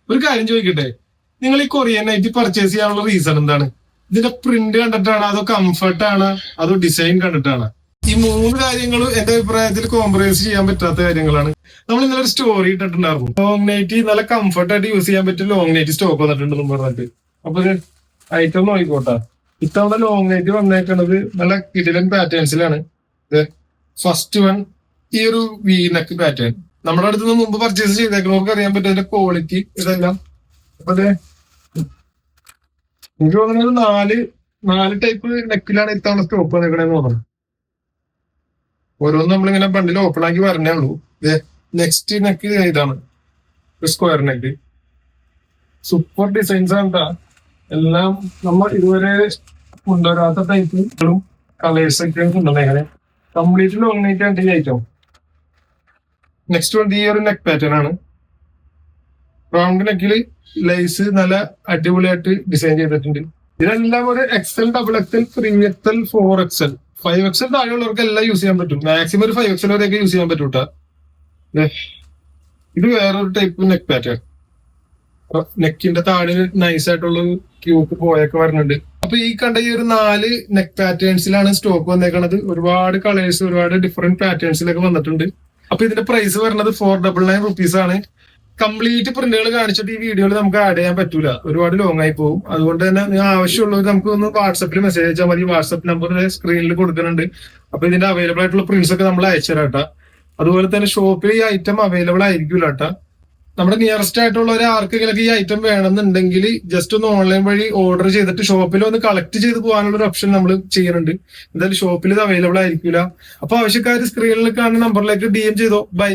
ഒരു കാര്യം ചോദിക്കട്ടെ, നിങ്ങൾ ഈ കൊറിയൻ നൈറ്റി പർച്ചേസ് ചെയ്യാനുള്ള റീസൺ എന്താണ്? ഇതിന്റെ പ്രിന്റ് കണ്ടിട്ടാണ്, അതോ കംഫർട്ട് ആണ്, അതോ ഡിസൈൻ കണ്ടിട്ടാണ്? ഈ മൂന്ന് കാര്യങ്ങൾ എന്റെ അഭിപ്രായത്തിൽ കോംപ്രമൈസ് ചെയ്യാൻ പറ്റാത്ത കാര്യങ്ങളാണ്. നമ്മൾ ഇന്നലെ ഒരു സ്റ്റോറി ഇട്ടിട്ടുണ്ടായിരുന്നു, ലോങ് നൈറ്റി നല്ല കംഫർട്ട് ആയിട്ട് യൂസ് ചെയ്യാൻ പറ്റിയ ലോങ് നൈറ്റി സ്റ്റോക്ക് വന്നിട്ടുണ്ടെന്ന് പറഞ്ഞിട്ട്. അപ്പൊ ഐറ്റം നോക്കിക്കോട്ടെ. ഇത്തവണ ലോങ് നൈറ്റി വന്നേക്കുന്നത് നല്ല കിടിലൻ പാറ്റേൺസിലാണ്. ഫസ്റ്റ് വൺ ഈ ഒരു വി നെക്ക് പാറ്റേൺ. നമ്മുടെ അടുത്ത് നിന്ന് മുമ്പ് പർച്ചേസ് ചെയ്തേക്കുന്നവർക്ക് അറിയാൻ പറ്റും അതിന്റെ ക്വാളിറ്റി ഇതെല്ലാം. അപ്പൊ എനിക്ക് തോന്നുന്നത് നാല് ടൈപ്പ് നെക്കിലാണ് ഇത്തവണ സ്റ്റോക്ക് വന്നേക്കണേന്ന് തോന്നുന്നു. ഓരോന്നും നമ്മളിങ്ങനെ ബണ്ടിൽ ഓപ്പൺ ആക്കി പറഞ്ഞേ ഉള്ളൂ. നെക്സ്റ്റ് നെക്ക് ഇതാണ്, സ്ക്വയർ നെക്ക്. സൂപ്പർ ഡിസൈൻസ് ആണ്. എല്ലാം നമ്മൾ ഇതുവരെ കൊണ്ടുവരാത്ത ടൈപ്പുകളും കളേഴ്സ് ഒക്കെ കൊണ്ടുവന്നേക്കണേ. കംപ്ലീറ്റ് ലോങ് നൈറ്റ് ആണ് ഈ ഐറ്റം. നെക്സ്റ്റ് വൺ ഈ ഒരു നെക്ക് പാറ്റേൺ ആണ്. റൗണ്ട് നെക്കിൽ ലൈസ് നല്ല അടിപൊളിയായിട്ട് ഡിസൈൻ ചെയ്തിട്ടുണ്ട്. ഇതെല്ലാം ഒരു Excel, double XL, 3XL, 4XL, 5XL താഴെയുള്ളവർക്ക് എല്ലാം യൂസ് ചെയ്യാൻ പറ്റും. മാക്സിമം ഒരു 5XL വരെയൊക്കെ യൂസ് ചെയ്യാൻ പറ്റൂട്ടാ. ഇത് വേറൊരു ടൈപ്പ് നെക്ക് പാറ്റേൺ. നെക്കിന്റെ താഴെ നൈസ് ആയിട്ടുള്ള ക്യൂക്ക് പോയൊക്കെ വരുന്നുണ്ട്. അപ്പൊ ഈ കണ്ട ഈ ഒരു 4 നെക്ക് പാറ്റേൺസിലാണ് സ്റ്റോക്ക് വന്നേക്കണത്. ഒരുപാട് കളേഴ്സ്, ഒരുപാട് ഡിഫറെന്റ് പാറ്റേൺസിലൊക്കെ വന്നിട്ടുണ്ട്. അപ്പൊ ഇതിന്റെ പ്രൈസ് വരുന്നത് 499 rupees ആണ്. കംപ്ലീറ്റ് പ്രിന്റുകൾ കാണിച്ചിട്ട് ഈ വീഡിയോയിൽ നമുക്ക് ആഡ് ചെയ്യാൻ പറ്റൂല, ഒരുപാട് ലോങ് ആയി പോകും. അതുകൊണ്ട് തന്നെ നിങ്ങൾ ആവശ്യമുള്ളവർ നമുക്ക് ഒന്ന് വാട്സപ്പിൽ മെസ്സേജ് അയച്ചാൽ മതി. വാട്സപ്പ് നമ്പർ സ്ക്രീനിൽ കൊടുക്കുന്നുണ്ട്. അപ്പൊ ഇതിന്റെ അവൈലബിൾ ആയിട്ടുള്ള പ്രിന്റ്സ് ഒക്കെ നമ്മൾ അയച്ചു തരാട്ടാ. അതുപോലെ തന്നെ ഷോപ്പിൽ ഈ ഐറ്റം അവൈലബിൾ ആയിരിക്കൂല കേട്ടാ. നമ്മുടെ നിയറസ്റ്റ് ആയിട്ടുള്ള ആർക്കെങ്കിലും ഈ ഐറ്റം വേണമെന്നുണ്ടെങ്കിൽ ജസ്റ്റ് ഒന്ന് ഓൺലൈൻ വഴി ഓർഡർ ചെയ്തിട്ട് ഷോപ്പിൽ ഒന്ന് കളക്ട് ചെയ്ത് പോകാനുള്ള ഒരു ഓപ്ഷൻ നമ്മൾ ചെയ്യുന്നുണ്ട്. എന്തായാലും ഷോപ്പിൽ ഇത് അവൈലബിൾ ആയിരിക്കില്ല. അപ്പൊ ആവശ്യക്കാർ സ്ക്രീനിൽ കാണുന്ന നമ്പറിലേക്ക് DM ചെയ്തോ. ബൈ.